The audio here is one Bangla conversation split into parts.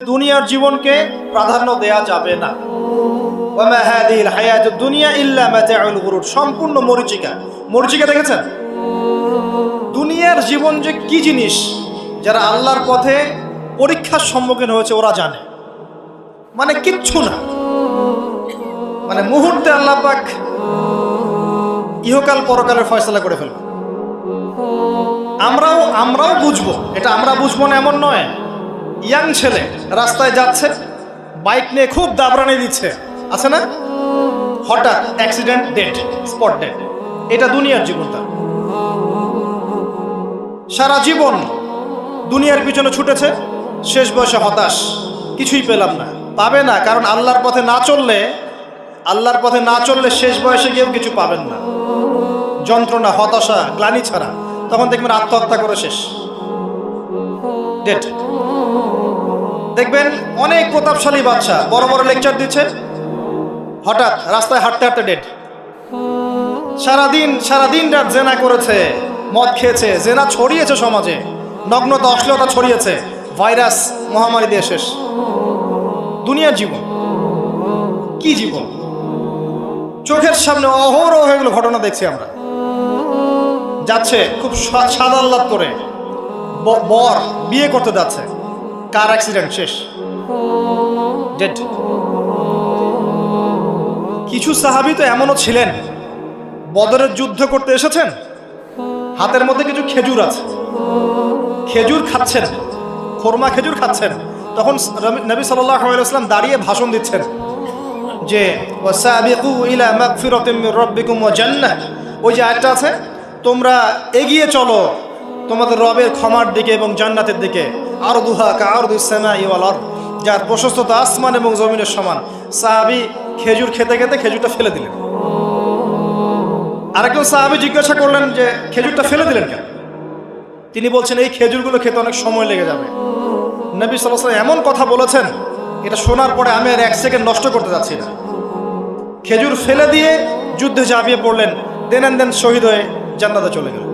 দুনিয়ার জীবনকে প্রাধান্য দেয়া যাবে না। ওয়ামা হাদিহিল হায়াতুদ দুনিয়া ইল্লা মাতাউল গুরুর, সম্পূর্ণ মরীচিকা। মরীচিকা দেখেছেন? দুনিয়ার জীবন যে কি জিনিস, যারা আল্লাহর পথে পরীক্ষার সম্মুখীন হয়েছে ওরা জানে। মানে কিচ্ছু না, মানে মুহূর্তে আল্লাহ পাক ইহকাল পরকালের ফয়সালা করে ফেলবে। আমরাও বুঝবো, এটা আমরা বুঝবো না এমন নয়। ইয়াং ছেলে রাস্তায় যাচ্ছে, বাইক নিয়ে খুব দাবরানি দিচ্ছে, আছে না? হঠাৎ অ্যাক্সিডেন্ট, ডেড, স্পট ডেড। এটা দুনিয়ার জীবনটা। সারা জীবন দুনিয়ার পিছনে ছুটেছে, শেষ বয়সে হতাশ, কিছুই পেলাম না। পাবে না, কারণ আল্লাহর পথে না চললে শেষ বয়সে গিয়েও কিছু পাবেন না। যন্ত্রণা, হতাশা, গ্লানি ছাড়া। তখন দেখবেন আত্মহত্যা করে শেষ, ডেড। দেখবেন অনেক প্রতাপশালী বাচ্চা বড় বড় লেকচার দিচ্ছে, হঠাৎ রাস্তায় হাঁটতে হাঁটতে ডেড। সারাদিন রাত জেনা করেছে, মদ খেয়েছে, জেনা ছড়িয়েছে সমাজে, নগ্নতা, অশ্লীলতা ছড়িয়েছে, ভাইরাস মহামারী দিয়ে শেষ। দুনিয়ার জীবন কি জীবন! চোখের সামনে অহরহ এগুলো ঘটনা দেখছি আমরা। যাচ্ছে খুব সাদাল্লাদ করে, বর বিয়ে করতে যাচ্ছে, কার অ্যাক্সিডেন্ট, শেষ, ডেড। কিছু সাহাবী তো এমনও ছিলেন, বদরের যুদ্ধ করতে এসেছেন, হাতের মধ্যে কিছু খেজুর আছে, খেজুর খাচ্ছেন, খোরমা খেজুর খাচ্ছেন। তখন নবী সাল্লাল্লাহু আলাইহি ওয়াসাল্লাম দাঁড়িয়ে ভাষণ দিচ্ছেন যে ওয়াসাবিকু ইলা মাগফিরাতিম মির রাব্বিকুম ওয়া জান্নাহ। ওই যে আয়াতটা আছে, তোমরা এগিয়ে চলো তোমাদের রবের ক্ষমার দিকে এবং জান্নাতের দিকে। আরদুহা কাআরদিস সামাই ওয়াল আরদ, যার প্রশস্ততা আসমান এবং জমিনের সমান। সাহাবী খেজুর খেতে খেতে খেজুরটা ফেলে দিলেন। আরেকজন সাহাবী জিজ্ঞাসা করলেন যে খেজুরটা ফেলে দিলেন কেন? তিনি বলছেন এই খেজুরগুলো খেতে অনেক সময় লেগে যাবে। নবী সাল্লাল্লাহু আলাইহি ওয়াসাল্লাম এমন কথা বলেছেন, এটা শোনার পরে আমি আর এক সেকেন্ড নষ্ট করতে যাচ্ছি না। খেজুর ফেলে দিয়ে যুদ্ধে ঝাঁপিয়ে পড়লেন, দেন শহীদ হয়ে জান্নাতে চলে গেলেন।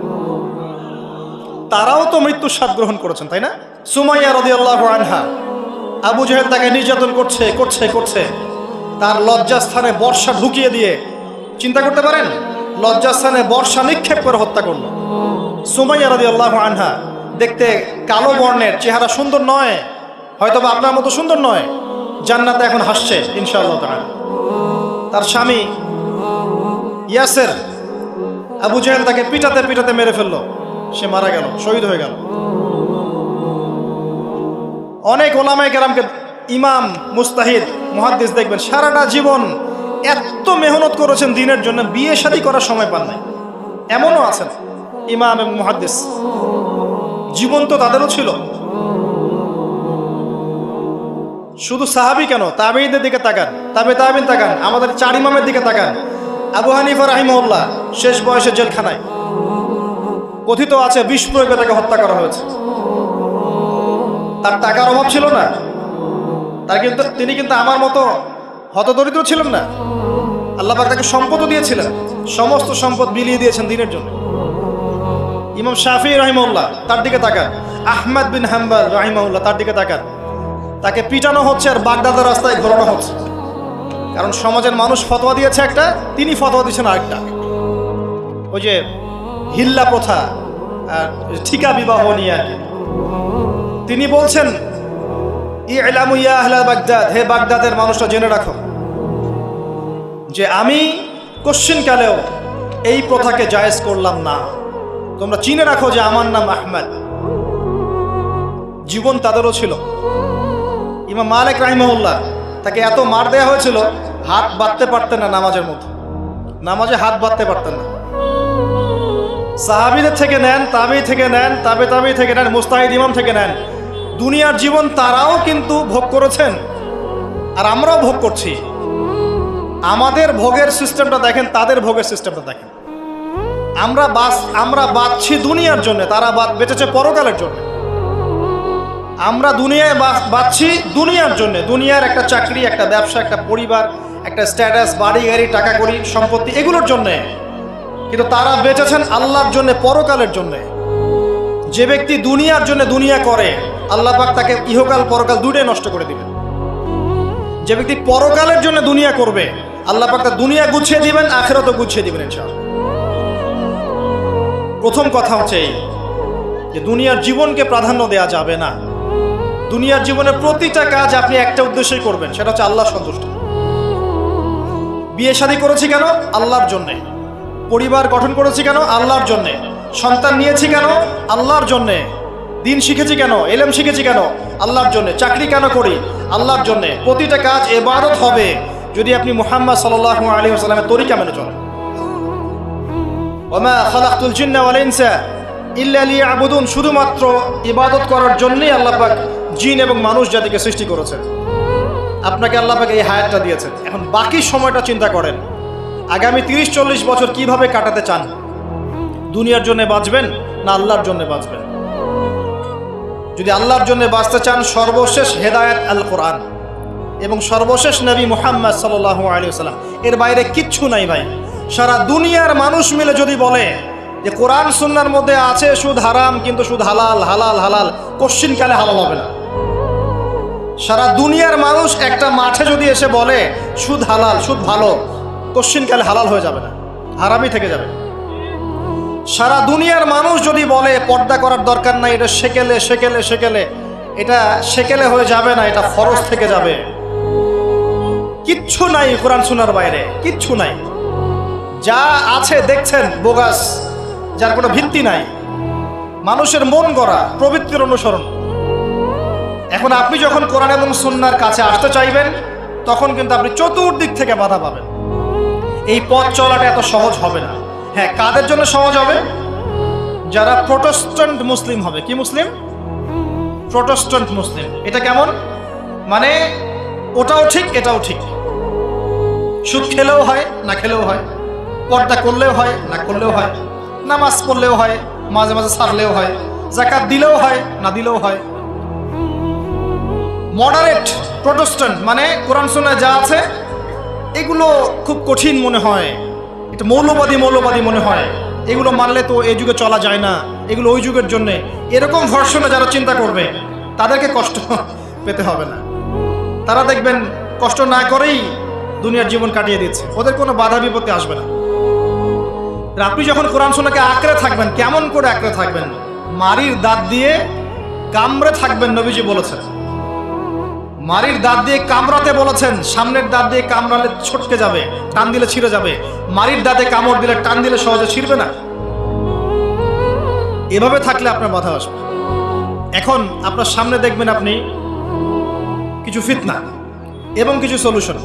তারাও তো মৃত্যুর স্বাদ গ্রহণ করেছেন, তাই না? সুমাইয়া রাদিয়াল্লাহু আনহা, আবু জাহেল তাকে নির্যাতন করছে, তার লজ্জাস্থানে বর্ষা ঢুকিয়ে দিয়ে, চিন্তা করতে পারেন, লজ্জাস্থানে বর্ষা নিক্ষেপ করে হত্যা করলো। সুমাইয়া রাদিয়াল্লাহু আনহা দেখতে কালো বর্ণের, চেহারা সুন্দর নয়, হয়তোবা আপনার মতো সুন্দর নয়, জান্নাতে এখন হাসছে ইনশাআল্লাহ তাআলা। তার স্বামী ইয়াসের, আবু জাহেল তাকে পিটাতে মেরে ফেললো, সে মারা গেল, শহীদ হয়ে গেল। অনেক ওলামায়ে কেরামকে, ইমাম, মুস্তাহিদ, মুহাদ্দিস দেখবেন সারাটা জীবন এত মেহনত করেছেন দ্বীনের জন্য, বিয়ে শাদী করার সময় পান নাই। এমনও আছেন ইমাম এবং মুহাদ্দিস, জীবন তো তাদেরও ছিল। শুধু সাহাবী কেন, তাবেঈনদের দিকে তাকান, তাবেঈন তাকান, আমাদের 4 ইমামের দিকে তাকান। আবু হানিফা রাহিমাহুল্লাহ শেষ বয়সে জেলখানায়, কথিত আছে বিষ প্রয়োগে তাকে হত্যা করা হয়েছে। তার টাকার অভাব ছিল না, তিনি কিন্তু আমার মতো হতদরিদ্র ছিলেন না। আল্লাহ পাক তাকে সম্পদও দিয়েছিলেন, সমস্ত সম্পদ বিলিয়ে দিয়েছেন দ্বীনের জন্য। ইমাম শাফিঈ রাহিমাহুল্লাহ, তার দিকে তাকান। আহমদ বিন হাম্বল রাহিমাহুল্লাহ, তার দিকে তাকান। তাকে পিটানো হচ্ছে আর বাগদাদের রাস্তায় ঘোরানো হচ্ছে, কারণ সমাজের মানুষ ফতোয়া দিয়েছে একটা, তিনি ফতোয়া দিচ্ছেন আরেকটা। ওই যে হিল্লা প্রথা আর ঠিকা বিবাহ নিয়ে আর কি। তিনি বলছেন ইলামু ইয়া আহলা বাগদাদ, হে বাগদাদের মানুষরা জেনে রাখো যে আমি কোশ্চিনকালেও এই প্রথাকে জায়েজ করলাম না। তোমরা চিনে রাখো যে আমার নাম আহমদ। জীবন তাদেরও ছিল। ইমাম মালিক রাহিমাহুল্লাহ, তাকে এত মার দেওয়া হয়েছিল, হাত বাঁধতে পারতেন না নামাজের মধ্যে, নামাজে হাত বাঁধতে পারতেন না। সাহাবীদের থেকে নেন, তাবেঈ থেকে নেন, তাবেঈ থেকে নেন, মুস্তাহিদ ইমাম থেকে নেন, দুনিয়ার জীবন তারাও কিন্তু ভোগ করেছেন, আর আমরাও ভোগ করছি। আমাদের ভোগের সিস্টেমটা দেখেন, তাদের ভোগের সিস্টেমটা দেখেন। আমরা বাঁচছি দুনিয়ার জন্য, তারা বেঁচেছে পরকালের জন্য। আমরা দুনিয়ায় বাঁচছি দুনিয়ার জন্য, দুনিয়ার একটা চাকরি, একটা ব্যবসা, একটা পরিবার, একটা স্ট্যাটাস, বাড়ি গাড়ি, টাকা কড়ি, সম্পত্তি, এগুলোর জন্য। কিন্তু তারা বেঁচেছেন আল্লাহর জন্য, পরকালের জন্য। যে ব্যক্তি দুনিয়ার জন্য দুনিয়া করে, আল্লাহ পাক তাকে ইহকাল পরকাল দুটোই নষ্ট করে দিবেন। যে ব্যক্তি পরকালের জন্য দুনিয়া করবে, আল্লাহ পাক তার দুনিয়া গুছিয়ে দিবেন, আখিরাতও গুছিয়ে দিবেন ইনশাআল্লাহ। প্রথম কথা হচ্ছে এই যে দুনিয়ার জীবনকে প্রাধান্য দেওয়া যাবে না। দুনিয়ার জীবনের প্রতিটা কাজ আপনি একটা উদ্দেশ্যই করবেন, সেটা হচ্ছে আল্লাহ সন্তুষ্ট। বিয়ে শাদী করেছি কেন? আল্লাহর জন্যে। পরিবার গঠন করেছি কেন? আল্লাহর জন্যে। সন্তান নিয়েছি কেন? আল্লাহর জন্যে। দিন শিখেছি কেন? ইলম শিখেছি কেন? আল্লাহর জন্যে। চাকরি কেন করি? আল্লাহর জন্যে। প্রতিটা কাজ ইবাদত হবে যদি আপনি মুহাম্মদ সাল্লাল্লাহু আলাইহি ওয়াসাল্লামের তরিকা মেনে চলেন। ওয়া মা খালাকতুল জিন্না ওয়াল ইনসা ইল্লা লিয়াবুদুন, শুধুমাত্র ইবাদত করার জন্যই আল্লাহ পাক জিন এবং মানুষ জাতিকে সৃষ্টি করেছেন। আপনাকে আল্লাহ পাক এই হায়াতটা দিয়েছেন। এখন বাকি সময়টা চিন্তা করেন, আগামী 30-40 বছর কিভাবে কাটাতে চান? দুনিয়ার জন্য বাঁচবেন না আল্লাহর জন্য বাঁচবেন? যদি আল্লাহর জন্য বাঁচতে চান, সর্বশেষ হেদায়েত আল কোরআন এবং সর্বশেষ নবী মুহাম্মদ সাল্লাল্লাহু আলাইহি ওয়াসাল্লাম, এর বাইরে কিচ্ছু নাই ভাই। সারা দুনিয়ার মানুষ মিলে যদি বলে যে কোরআন সুন্নাহর মধ্যে আছে সুদ হারাম, কিন্তু সুদ হালাল, হালাল হালাল, কোশ্চিনকালে হালাল হবে না। সারা দুনিয়ার মানুষ একটা মাঠে যদি এসে বলে সুদ হালাল, সুদ ভালো, কোশ্চিনকালে হালাল হয়ে যাবে না, হারামই থেকে যাবে। সারা দুনিয়ার মানুষ যদি বলে পর্দা করার দরকার নাই, এটা সেকেলে সেকেলে সেকেলে, এটা সেকেলে হয়ে যাবে না, এটা ফরজ থেকে যাবে। কিচ্ছু নাই কোরআন সুন্নাহর বাইরে, কিচ্ছু নাই। যা আছে দেখছেন বোগাস, যার কোনো ভিত্তি নাই, মানুষের মন গড়া প্রবৃত্তির অনুসরণ। এখন আপনি যখন কোরআন এবং সুন্নাহর কাছে আসতে চাইবেন, তখন কিন্তু আপনি চতুর্দিক থেকে বাধা পাবেন। এই পথ চলাটা এত সহজ হবে না। হ্যাঁ, কাদের জন্য সহজ হবে? যারা প্রোটেস্ট্যান্ট মুসলিম হবে। কি মুসলিম? প্রোটেস্ট্যান্ট মুসলিম। এটা কেমন? মানে ওটাও ঠিক এটাও ঠিক, সুদ খেলেও হয় না খেলেও হয়, পর্দা করলেও হয় না করলেও হয়, নামাজ পড়লেও হয়, মাঝে মাঝে ছাড়লেও হয়, যাকাত দিলেও হয় না দিলেও হয়। মডারেট প্রোটেস্ট্যান্ট মানে কোরআন সুন্নাহ যা আছে এগুলো খুব কঠিন মনে হয়, এটা মৌলবাদী মৌলবাদী মনে হয়, এগুলো মানলে তো এই যুগে চলা যায় না, এগুলো ওই যুগের জন্য। এরকম ভার্সনে যারা চিন্তা করবে তাদেরকে কষ্ট পেতে হবে না। তারা দেখবেন কষ্ট না করেই দুনিয়ার জীবন কাটিয়ে দিচ্ছে, ওদের কোনো বাধা বিপত্তি আসবে না। আপনি যখন কোরআন সুন্নাহকে আঁকড়ে থাকবেন, কেমন করে আঁকড়ে থাকবেন? মারির দাঁত দিয়ে কামড়ে থাকবেন, নবীজি বলেছেন। মারির দাঁত দিয়ে কামড়াতে বলেছেন, সামনের দাঁত দিয়ে কামড়ালে ছটকে যাবে, টান দিলে ছিঁড়ে যাবে। মারির দাঁতে কামড় দিলে, টান দিলে সহজে ছিঁড়বে না। এভাবে থাকলে আপনার বাধা আসবে। এখন আপনার সামনে দেখবেন আপনি কিছু ফিতনা এবং কিছু সলিউশন।